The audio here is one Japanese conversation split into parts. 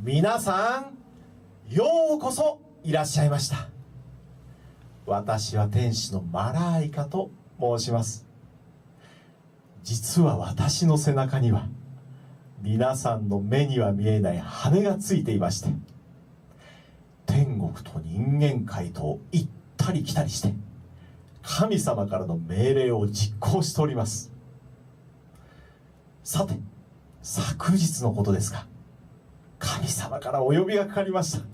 皆さん、ようこそいらっしゃいました。私は天使のマライカと申します。実は私の背中には皆さんの目には見えない羽がついていまして、天国と人間界と行ったり来たりして神様からの命令を実行しております。さて、昨日のことですが、神様からお呼びがかかりました。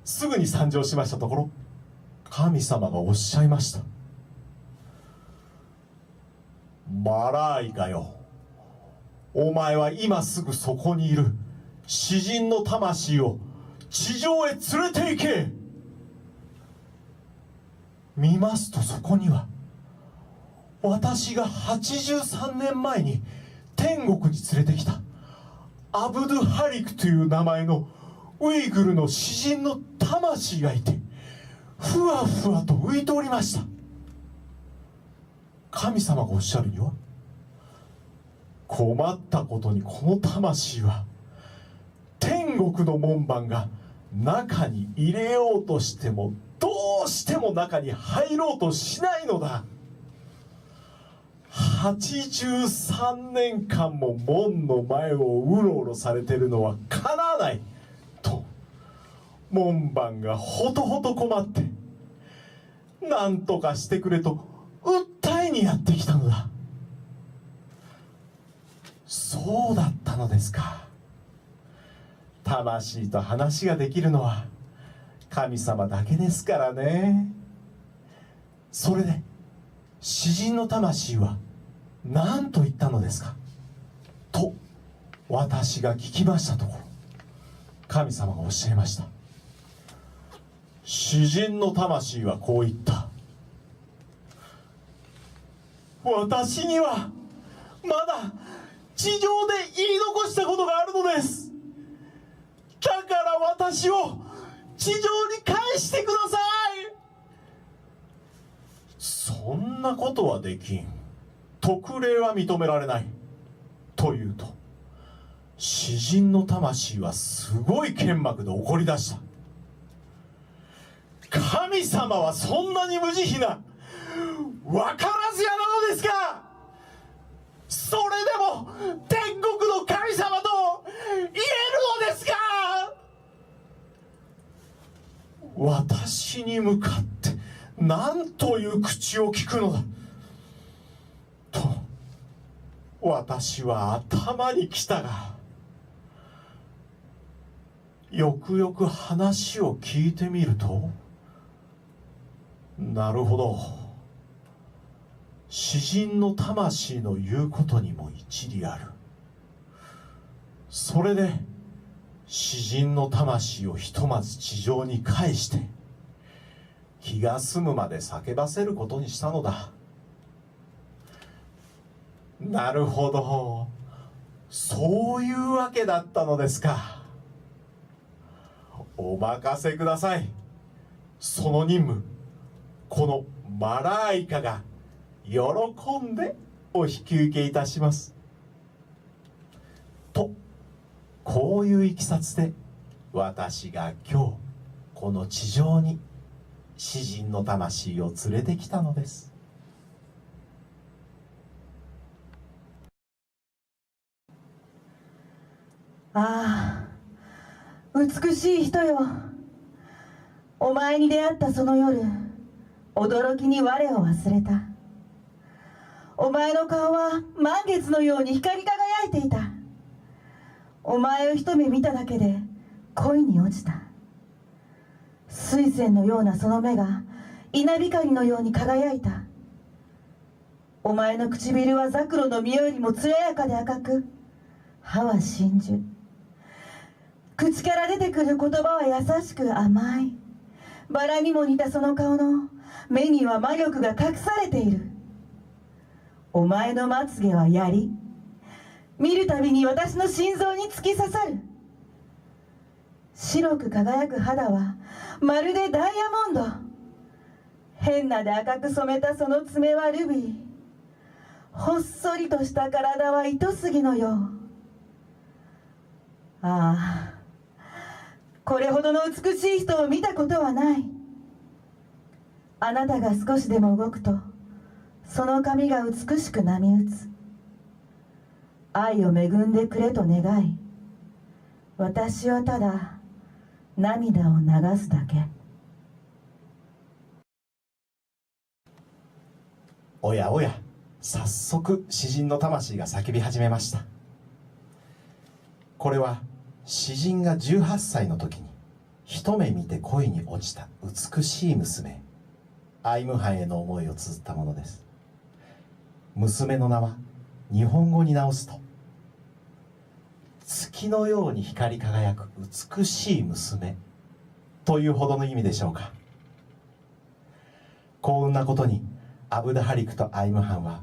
すぐに参上しましたところ、神様がおっしゃいました。マライカよ、お前は今すぐそこにいる詩人の魂を地上へ連れて行け。見ますと、そこには私が83年前に天国に連れてきたアブドゥハリクという名前のウイグルの詩人の魂がいて、ふわふわと浮いておりました。神様がおっしゃるには、困ったことにこの魂は天国の門番が中に入れようとしてもどうしても中に入ろうとしないのだ。83年間も門の前をうろうろされてるのはかなわないと、門番がほとほと困って、なんとかしてくれと訴えにやってきたのだ。そうだったのですか。魂と話ができるのは神様だけですからね。それで詩人の魂は何と言ったのですかと私が聞きましたところ、神様がおっしゃいました。詩人の魂はこう言った。私にはまだ地上で言い残したことがあるのです。だから私を地上に返してください。そんなことはできん。特例は認められない。と言うと、詩人の魂はすごい剣幕で怒り出した。神様はそんなに無慈悲な分からずやなのですか。それでも天国の神様と言えるのですか。私に向かって何という口を聞くのだと私は頭にきたが、よくよく話を聞いてみると、なるほど、詩人の魂の言うことにも一理ある。それで詩人の魂をひとまず地上に返して気が済むまで叫ばせることにしたのだ。なるほど、そういうわけだったのですか。お任せください。その任務、このマライカが喜んでお引き受けいたします。と、こういういきさつで私が今日この地上に詩人の魂を連れてきたのです。ああ、美しい人よ。お前に出会ったその夜、驚きに我を忘れた。お前の顔は満月のように光り輝いていた。お前を一目見ただけで恋に落ちた。水仙のようなその目が稲光のように輝いた。お前の唇はザクロの実よりも艶やかで赤く、歯は真珠。口から出てくる言葉は優しく甘い。バラにも似たその顔の目には魔力が隠されている。お前のまつげは槍。見るたびに私の心臓に突き刺さる。白く輝く肌はまるでダイヤモンド。変なで赤く染めたその爪はルビー。ほっそりとした体は糸杉のよう。ああ、これほどの美しい人を見たことはない。あなたが少しでも動くとその髪が美しく波打つ。愛を恵んでくれと願い、私はただ涙を流すだけ。おやおや、早速詩人の魂が叫び始めました。これは詩人が18歳の時に一目見て恋に落ちた美しい娘アイムハンへの思いを綴ったものです。娘の名は日本語に直すと、月のように光り輝く美しい娘というほどの意味でしょうか。幸運なことにアブダハリクとアイムハンは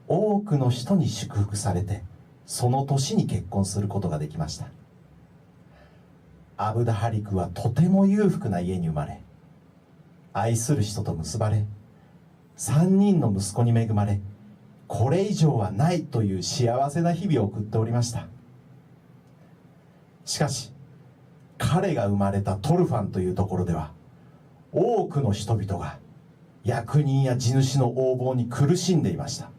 多くの人に祝福されて、その年に結婚することができました。アブダハリクはとても裕福な家に生まれ、愛する人と結ばれ、3人の息子に恵まれ、これ以上はないという幸せな日々を送っておりました。しかし彼が生まれたトルファンというところでは、多くの人々が役人や地主の横暴に苦しんでいました。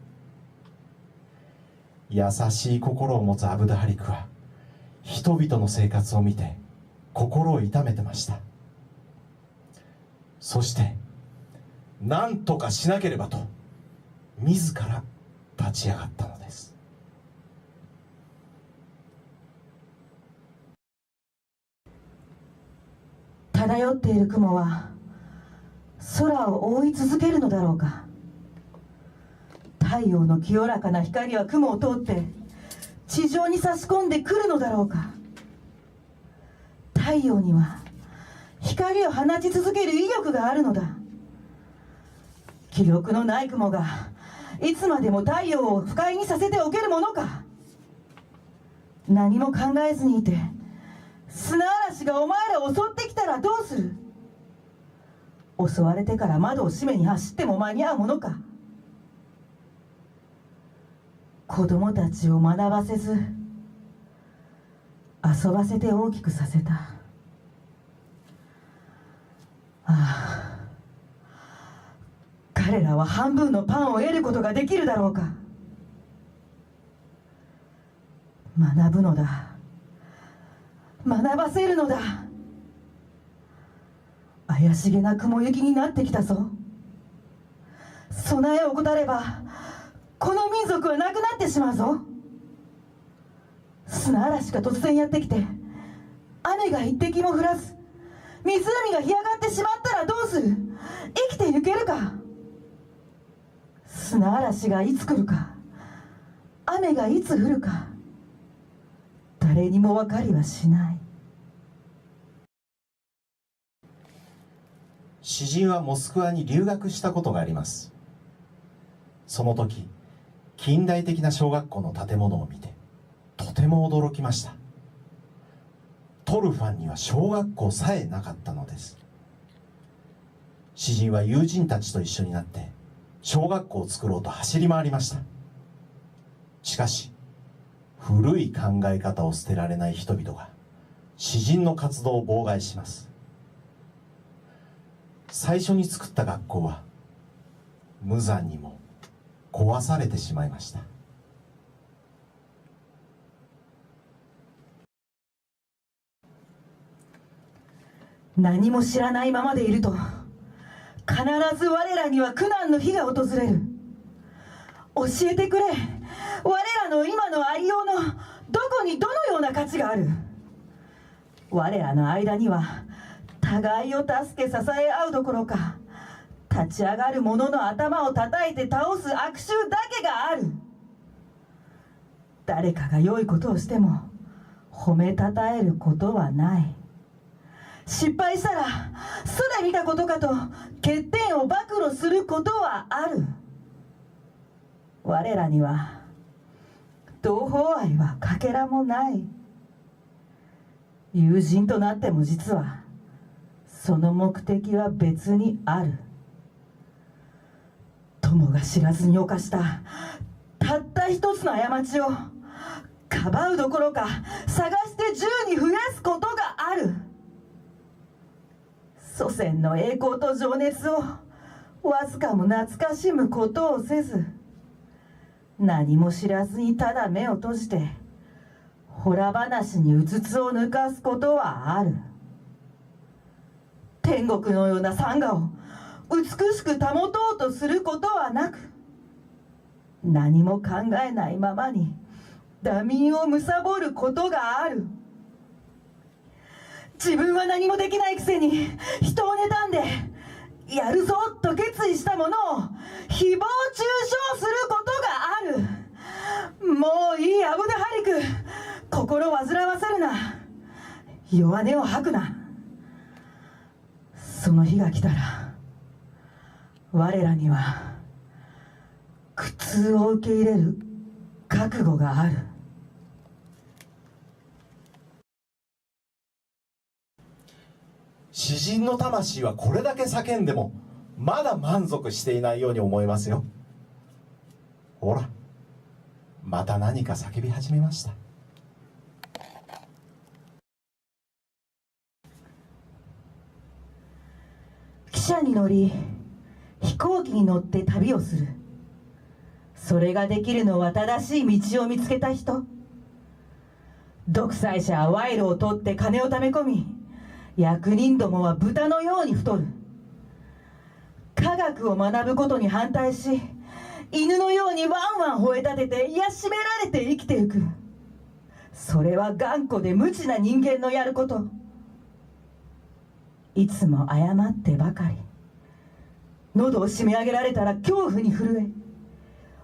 優しい心を持つアブダハリクは人々の生活を見て心を痛めてました。そして何とかしなければと自ら立ち上がったのです。漂っている雲は空を覆い続けるのだろうか。太陽の清らかな光は雲を通って地上に差し込んでくるのだろうか。太陽には光を放ち続ける威力があるのだ。気力のない雲がいつまでも太陽を不快にさせておけるものか。何も考えずにいて砂嵐がお前らを襲ってきたらどうする。襲われてから窓を閉めに走っても間に合うものか。子供たちを学ばせず遊ばせて大きくさせた。ああ、彼らは半分のパンを得ることができるだろうか。学ぶのだ、学ばせるのだ。怪しげな雲行きになってきたぞ。備えを怠ればこの民族はなくなってしまうぞ。砂嵐が突然やってきて雨が一滴も降らず湖が干上がってしまったらどうする。生きてゆけるか。砂嵐がいつ来るか、雨がいつ降るか、誰にも分かりはしない。詩人はモスクワに留学したことがあります。その時近代的な小学校の建物を見てとても驚きました。トルファンには小学校さえなかったのです。詩人は友人たちと一緒になって小学校を作ろうと走り回りました。しかし古い考え方を捨てられない人々が詩人の活動を妨害します。最初に作った学校は無残にも壊されてしまいました。何も知らないままでいると必ず我らには苦難の日が訪れる。教えてくれ、我らの今のありようのどこにどのような価値がある。我らの間には互いを助け支え合うどころか、立ち上がる者の頭を叩いて倒す悪臭だけがある。誰かが良いことをしても褒めたたえることはない。失敗したら素で見たことかと欠点を暴露することはある。我らには同胞愛はかけらもない。友人となっても実はその目的は別にある。友が知らずに犯したたった一つの過ちをかばうどころか探して10に増やすことがある。祖先の栄光と情熱をわずかも懐かしむことをせず、何も知らずにただ目を閉じてほら話にうつつを抜かすことはある。天国のような山河を美しく保とうとすることはなく、何も考えないままに惰眠を貪ることがある。自分は何もできないくせに人を妬んでやるぞと決意したものを誹謗中傷することがある。もういいアブドハリク、心煩わせるな、弱音を吐くな。その日が来たら我らには苦痛を受け入れる覚悟がある。詩人の魂はこれだけ叫んでもまだ満足していないように思いますよ。ほら、また何か叫び始めました。汽車に乗り飛行機に乗って旅をする。それができるのは正しい道を見つけた人。独裁者は賄賂を取って金を貯め込み、役人どもは豚のように太る。科学を学ぶことに反対し、犬のようにワンワン吠え立てて癒しめられて生きていく。それは頑固で無知な人間のやること。いつも謝ってばかり。喉を締め上げられたら恐怖に震え、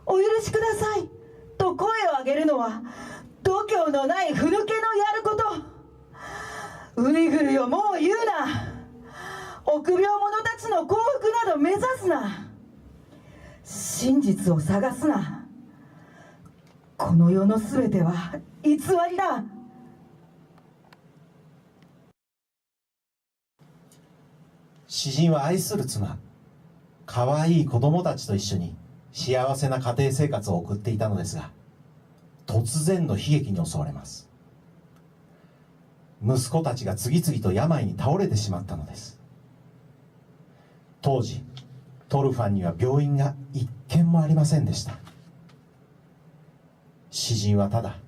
お許しくださいと声を上げるのは度胸のないふぬけのやること。ウイグルよ、もう言うな。臆病者たちの幸福など目指すな。真実を探すな。この世のすべては偽りだ。詩人は愛する妻、可愛い子供たちと一緒に幸せな家庭生活を送っていたのですが、突然の悲劇に襲われます。息子たちが次々と病に倒れてしまったのです。当時トルファンには病院が一軒もありませんでした。詩人はただ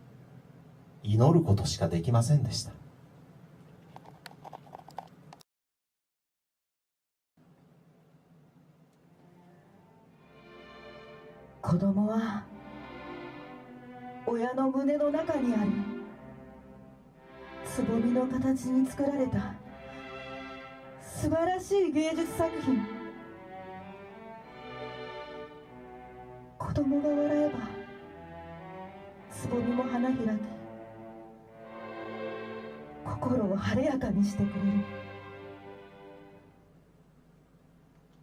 祈ることしかできませんでした。子供は親の胸の中にあるつぼみの形に作られた素晴らしい芸術作品。子供が笑えばつぼみも花開き、心を晴れやかにしてくれる。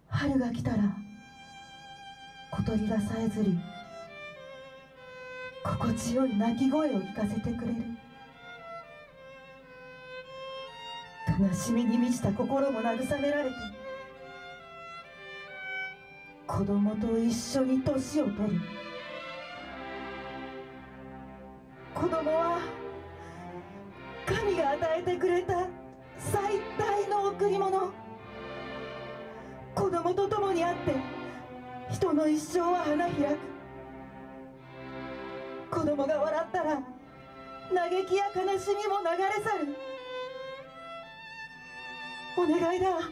春が来たら小鳥がさえずり、心地よい鳴き声を聞かせてくれる。悲しみに満ちた心も慰められて、子供と一緒に年を取る。子供は神が与えてくれた最大の贈り物。子供と共にあって人の一生は花開く。子供が笑ったら嘆きや悲しみも流れ去る。お願いだ、向こうの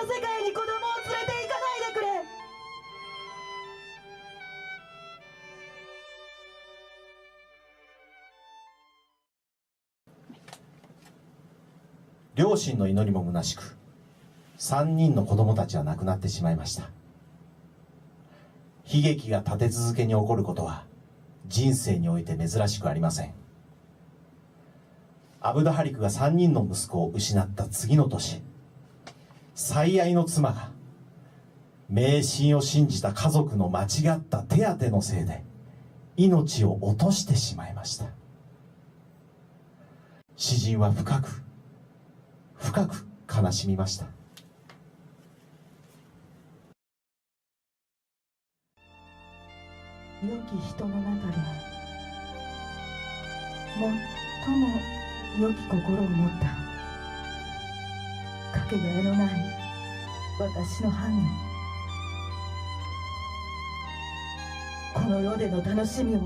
世界に子供を連れて行かないでくれ。両親の祈りも虚しく、3人の子供たちは亡くなってしまいました。悲劇が立て続けに起こることは人生において珍しくありません。アブドハリクが3人の息子を失った次の年、最愛の妻が迷信を信じた家族の間違った手当のせいで命を落としてしまいました。詩人は深く悲しみました。良き人の中で最も良き心を持ったかけがえのない私の伴侶、この世での楽しみを、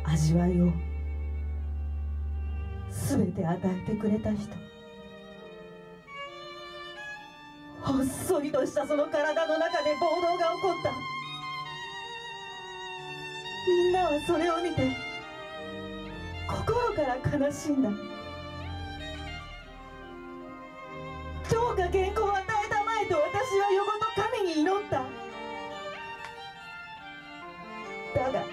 味わいを全て与えてくれた人、ほっそりとしたその体の中で暴動が起こった。みんなはそれを見て心から悲しんだ。どうか健康を与えたまえと私は夜ごと神に祈った。だが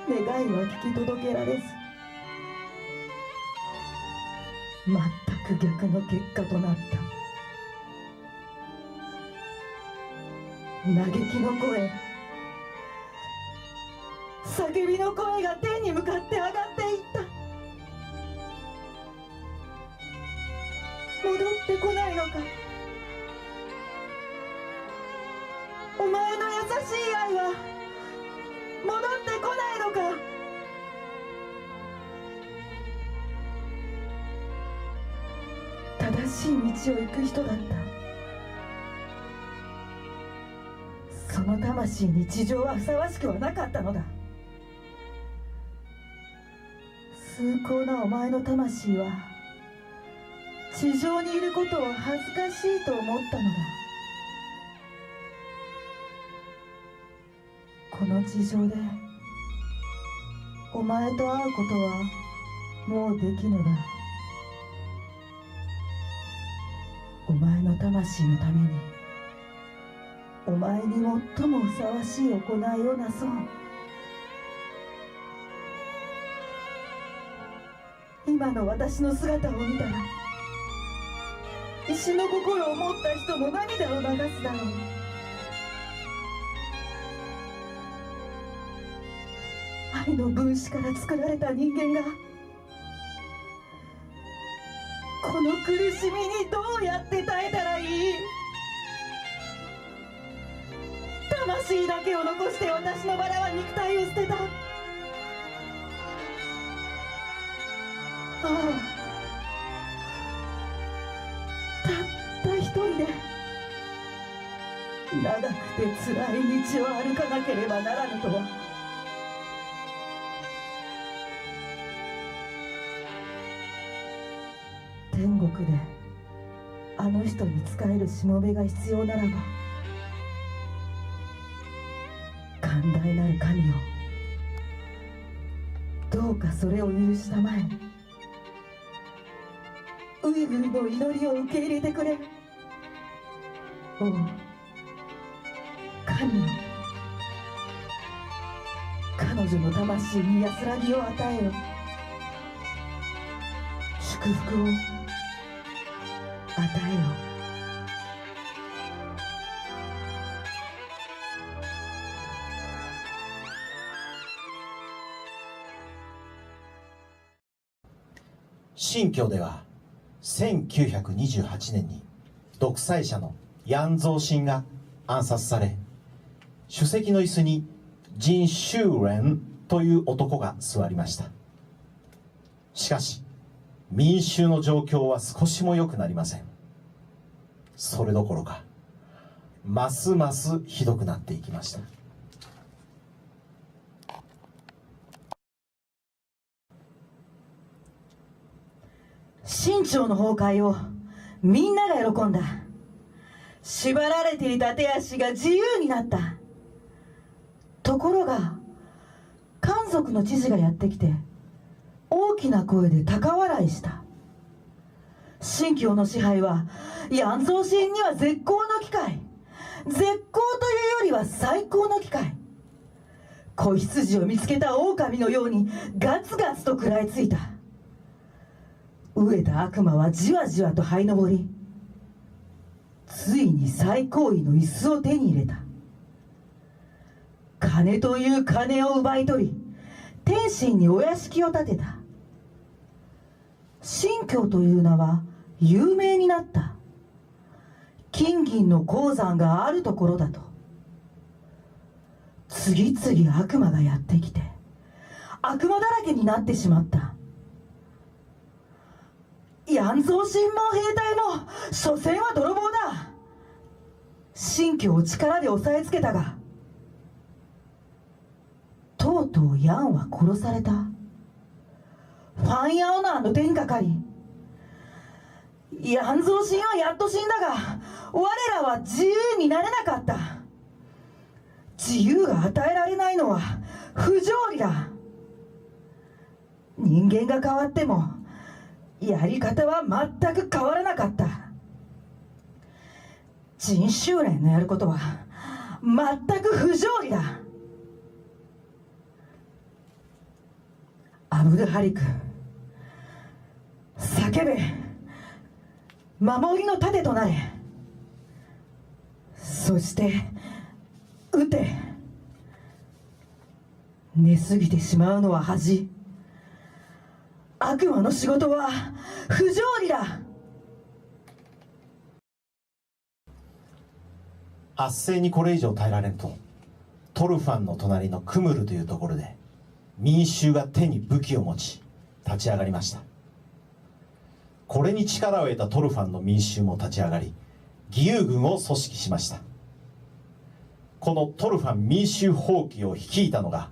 願いは聞き届けられず、全く逆の結果となった。嘆きの声、叫びの声が天に向かって上がっていった。戻ってこないのか、お前の優しい愛は戻ってこないのか。正しい道を行く人だった。その魂に地上はふさわしくはなかったのだ。崇高なお前の魂は地上にいることを恥ずかしいと思ったのだ。この地上でお前と会うことはもうできぬが、お前の魂のためにお前に最もふさわしい行いをなそう。今の私の姿を見たら、石の心を持った人も涙を流すだろう。愛の分子から作られた人間がこの苦しみにどうやって耐えたらいい。魂だけを残して私のバラは肉体を捨てた。ああ、たった一人で長くて辛い道を歩かなければならぬとは。天国であの人に仕えるしもべが必要ならば、寛大なる神よ、どうかそれを許したまえ。ウイグルの祈りを受け入れてくれ。おう神よ、彼女の魂に安らぎを与えよ。祝福を与えよ。新教では1928年に独裁者のヤンゾーシンが暗殺され、主席の椅子にジン・シューレンという男が座りました。しかし民衆の状況は少しも良くなりません。それどころかますますひどくなっていきました。清朝の崩壊をみんなが喜んだ。縛られていた手足が自由になった。ところが漢族の知事がやってきて大きな声で高笑いした。新教の支配はヤンゾーシンには絶好の機会、絶好というよりは最高の機会。子羊を見つけた狼のようにガツガツと食らいついた。飢えた悪魔はじわじわと這い上り、ついに最高位の椅子を手に入れた。金という金を奪い取り、天津にお屋敷を建てた。新教という名は有名になった。金銀の鉱山があるところだと。次々悪魔がやってきて、悪魔だらけになってしまった。ヤンゾウ神門兵隊も所詮は泥棒だ。新居を力で押さえつけたが、とうとうヤンは殺された。ファンヤオナーの手にかかり、ヤンゾウ神はやっと死んだが、我らは自由になれなかった。自由が与えられないのは不条理だ。人間が変わってもやり方は全く変わらなかった。人種連のやることは全く不条理だ。アブドゥハリク、叫べ、守りの盾となれ。そして撃て。寝すぎてしまうのは恥。悪魔の仕事は不条理だ。圧政にこれ以上耐えられんと、トルファンの隣のクムルというところで民衆が手に武器を持ち立ち上がりました。これに力を得たトルファンの民衆も立ち上がり、義勇軍を組織しました。このトルファン民衆蜂起を率いたのが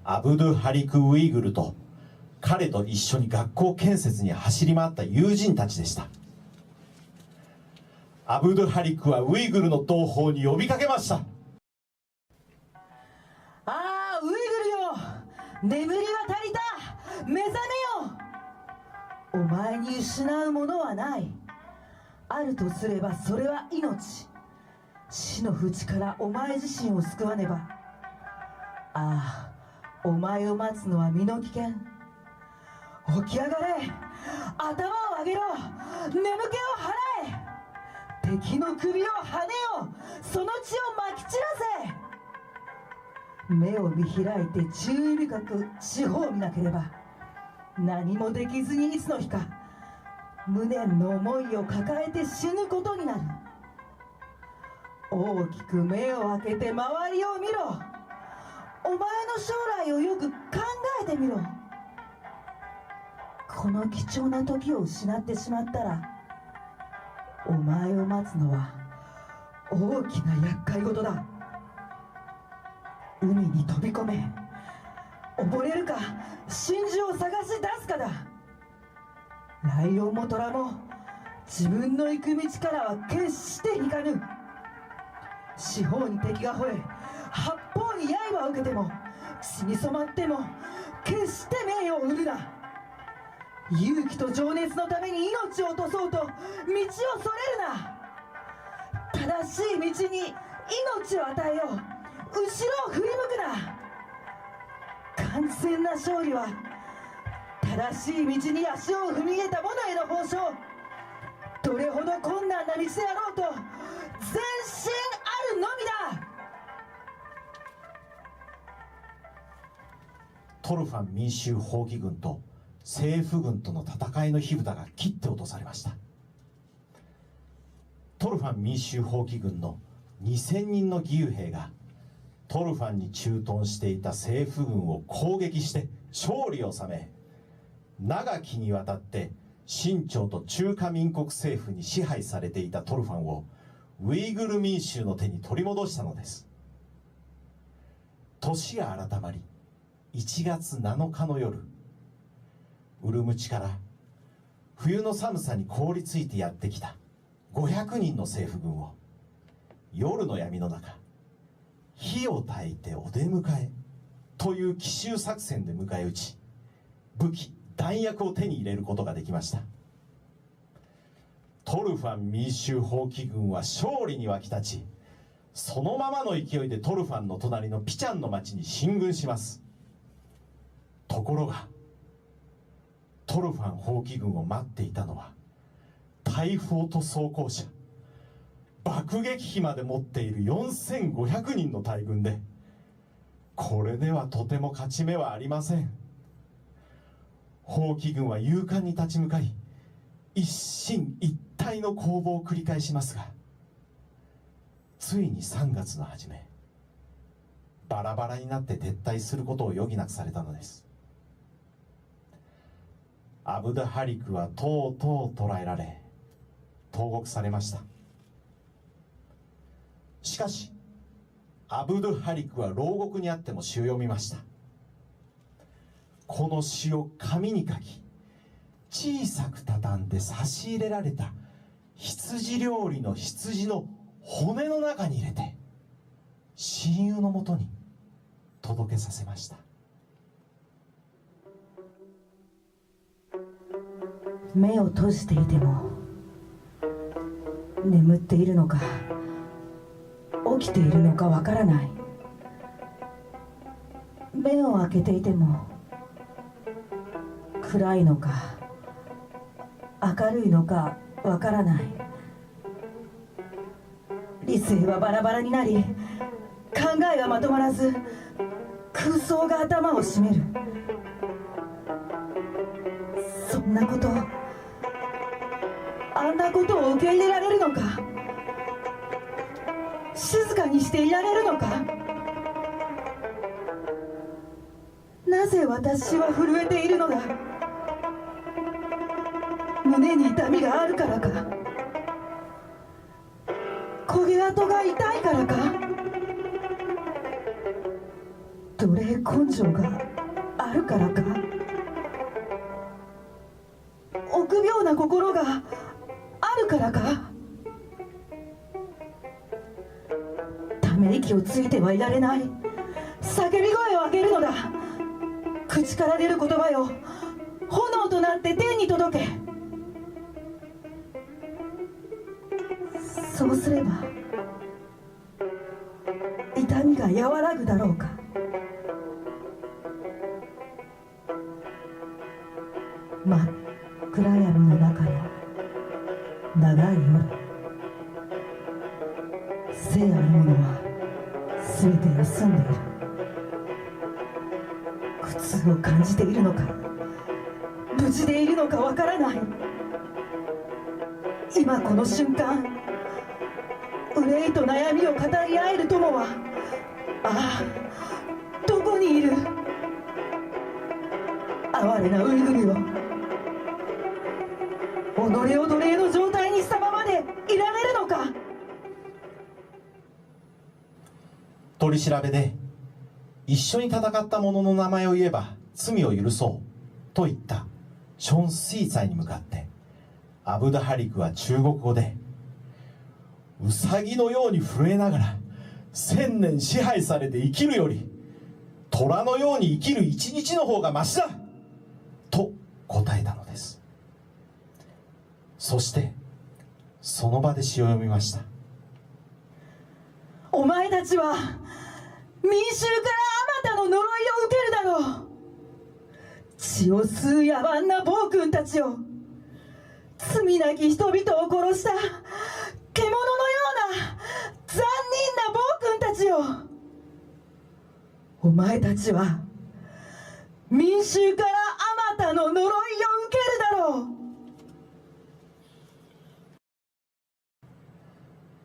アブドゥ・ハリク・ウイグルと、彼と一緒に学校建設に走り回った友人たちでした。アブドゥ・ハリクはウイグルの同胞に呼びかけました。ああ、ウイグルよ、眠りは足りた。目覚めよ。お前に失うものはない。あるとすればそれは命。死の淵からお前自身を救わねば。ああ、お前を待つのは身の危険。起き上がれ、頭を上げろ、眠気を払え。敵の首をはねよ、その血をまき散らせ。目を見開いて注意深く四方を見なければ、何もできずにいつの日か無念の思いを抱えて死ぬことになる。大きく目を開けて周りを見ろ。お前の将来をよく考えてみろ。この貴重な時を失ってしまったら、お前を待つのは大きな厄介事だ。海に飛び込め、溺れるか真珠を探し出すかだ。ライオンもトラも自分の行く道からは決して引かぬ。四方に敵が吠え、八方に刃を受けても、血に染まっても決して名誉を売るな。勇気と情熱のために命を落とそうと道をそれるな。正しい道に命を与えよう。後ろを振り向くな。完全な勝利は正しい道に足を踏み入れた者への報奨。どれほど困難な道であろうと前進あるのみだ。トルファン民衆蜂起軍と政府軍との戦いの火蓋が切って落とされました。トルファン民衆蜂起軍の2000人の義勇兵がトルファンに駐屯していた政府軍を攻撃して勝利を収め、長きにわたって清朝と中華民国政府に支配されていたトルファンをウイグル民衆の手に取り戻したのです。年が改まり1月7日の夜、ウルムチから冬の寒さに凍りついてやってきた500人の政府軍を夜の闇の中、火を焚いてお出迎えという奇襲作戦で迎え撃ち、武器弾薬を手に入れることができました。トルファン民衆蜂起軍は勝利に沸き立ち、そのままの勢いでトルファンの隣のピチャンの町に進軍します。ところがトルファン蜂起軍を待っていたのは大砲と装甲車、爆撃機まで持っている4500人の大軍で、これではとても勝ち目はありません。蜂起軍は勇敢に立ち向かい、一進一退の攻防を繰り返しますが、ついに3月の初め、バラバラになって撤退することを余儀なくされたのです。アブド・ハリクはとうとう捕らえられ投獄されました。しかしアブド・ハリクは牢獄にあっても詩を読みました。この詩を紙に書き、小さく畳んで差し入れられた羊料理の羊の骨の中に入れて親友のもとに届けさせました。目を閉じていても眠っているのか起きているのかわからない。目を開けていても暗いのか明るいのかわからない。理性はバラバラになり、考えがまとまらず空想が頭を占める。そんなこと、あんなことを受け入れられるのか、静かにしていられるのか。なぜ私は震えているのだ。胸に痛みがあるからか、焦げ跡が痛いからか、奴隷根性があるからか、臆病な心があるからか。ため息をついてはいられない。叫び声を上げるのだ。口から出る言葉よ、炎となって天に届け。そうすれば痛みが和らぐだろうか。真っ暗闇の中の長い夜、生あるものは全て休んでいる。苦痛を感じているのか無事でいるのかわからない。今この瞬間、憂いと悩みを語り合える友は、ああ、どこにいる。哀れなウイグルよ、己を奴隷の状態にしたままでいられるのか。取り調べで、一緒に戦った者の名前を言えば罪を許そうと言ったション・スイーツァイに向かってアブド・ハリクは中国語で、ウサギのように震えながら1000年支配されて生きるより虎のように生きる一日の方がましだと答えたのです。そしてその場で詩を読みました。お前たちは民衆からあまたの呪いを受けるだろう。血を吸う野蛮な暴君たちよ、罪なき人々を殺した獣のような残忍な暴君たちよ、お前たちは民衆からあまたの呪いを受けるだろう。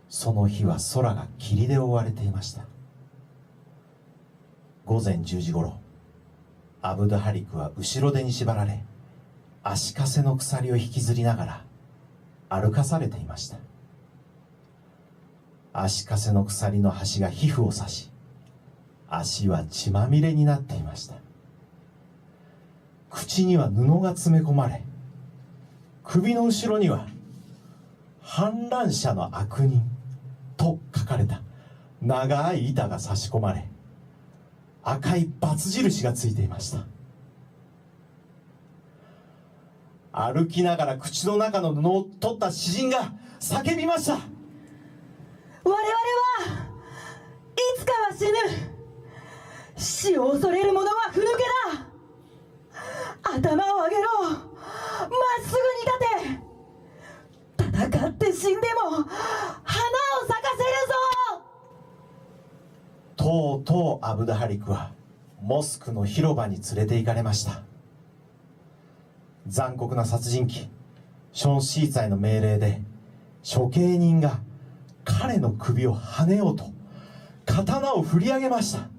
その日は空が霧で覆われていました。午前10時ごろ、アブド・ハリクは後ろ手に縛られ、足かせの鎖を引きずりながら歩かされていました。足かせの鎖の端が皮膚を刺し、足は血まみれになっていました。口には布が詰め込まれ、首の後ろには反乱者の悪人と書かれた長い板が差し込まれ、赤いバツ印がついていました。歩きながら口の中の布を取った詩人が叫びました。我々はいつかは死ぬ。死を恐れる者はふぬけだ。頭を上げろ、まっすぐに立て。戦って死んでも花を咲かせるぞ。とうとうアブド・ハリクはモスクの広場に連れて行かれました。残酷な殺人鬼ション・シーツァイの命令で処刑人が彼の首をはねようと刀を振り上げました。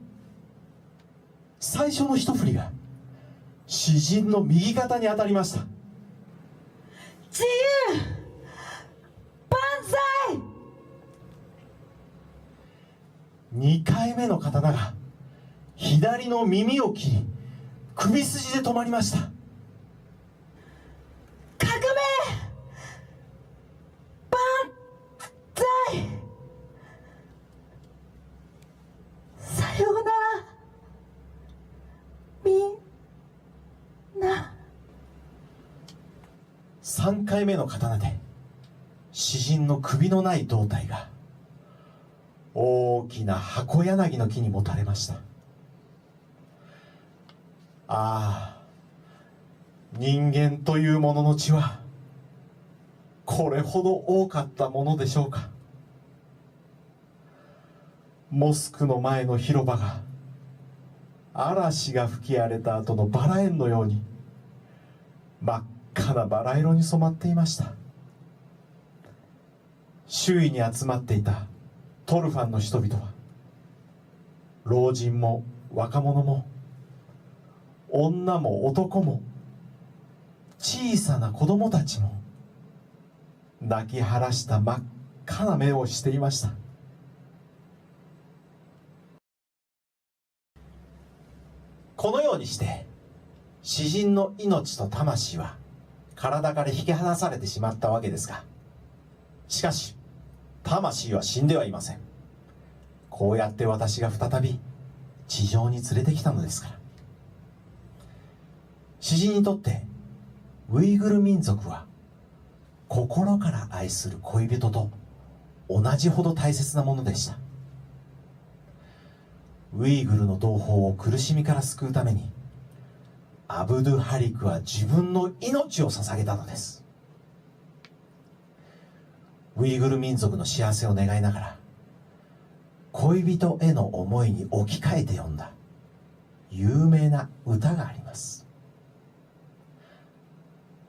最初の一振りが詩人の右肩に当たりました。自由万歳。2回目の刀が左の耳を切り首筋で止まりました。革命万歳。さようならみんな。3回目の刀で詩人の首のない胴体が大きな箱柳の木にもたれました。ああ、人間というものの血はこれほど多かったものでしょうか。モスクの前の広場が嵐が吹き荒れた後のバラ園のように真っ赤なバラ色に染まっていました。周囲に集まっていたトルファンの人々は、老人も若者も女も男も小さな子供たちも泣き晴らした真っ赤な目をしていました。このようにして詩人の命と魂は体から引き離されてしまったわけですが、しかし魂は死んではいません。こうやって私が再び地上に連れてきたのですから。詩人にとってウイグル民族は心から愛する恋人と同じほど大切なものでした。ウイグルの同胞を苦しみから救うためにアブドゥハリクは自分の命を捧げたのです。ウイグル民族の幸せを願いながら恋人への思いに置き換えて読んだ有名な歌があります。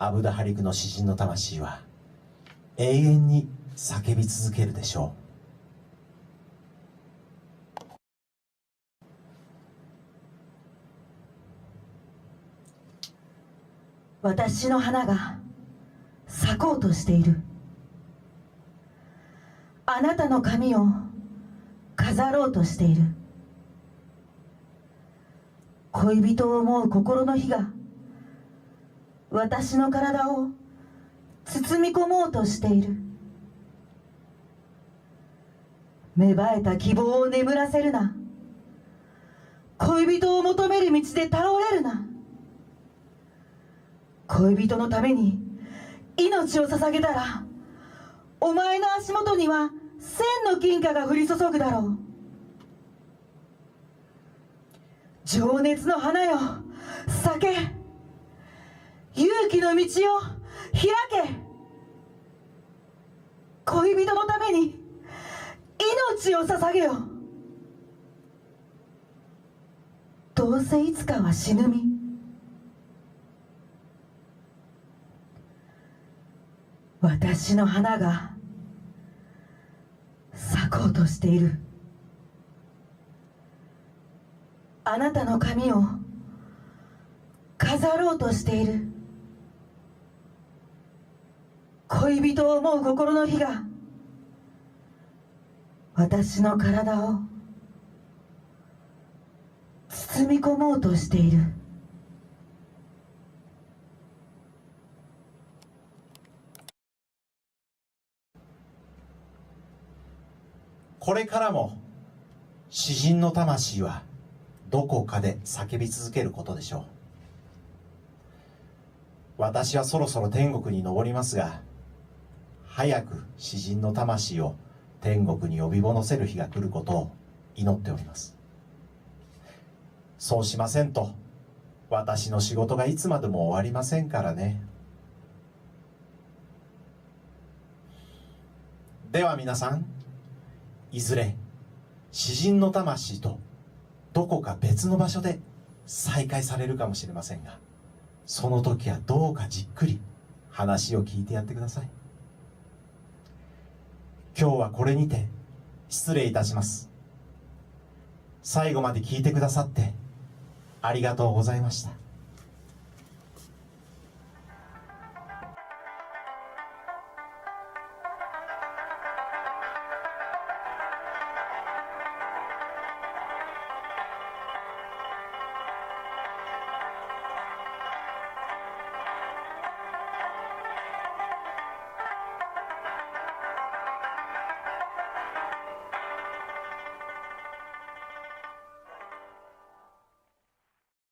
アブドゥハリクの詩人の魂は永遠に叫び続けるでしょう。私の花が咲こうとしている。あなたの髪を飾ろうとしている。恋人を思う心の火が私の体を包み込もうとしている。芽生えた希望を眠らせるな。恋人を求める道で倒れるな。恋人のために命を捧げたら、お前の足元には千の金貨が降り注ぐだろう。情熱の花よ、咲け。勇気の道を開け。恋人のために命を捧げよ。どうせいつかは死ぬ身。私の花が咲こうとしている。あなたの髪を飾ろうとしている。恋人を思う心の火が私の体を包み込もうとしている。これからも詩人の魂はどこかで叫び続けることでしょう。私はそろそろ天国に昇りますが、早く詩人の魂を天国に呼び戻せる日が来ることを祈っております。そうしませんと私の仕事がいつまでも終わりませんからね。では皆さん、いずれ詩人の魂とどこか別の場所で再会されるかもしれませんが、その時はどうかじっくり話を聞いてやってください。今日はこれにて失礼いたします。最後まで聞いてくださってありがとうございました。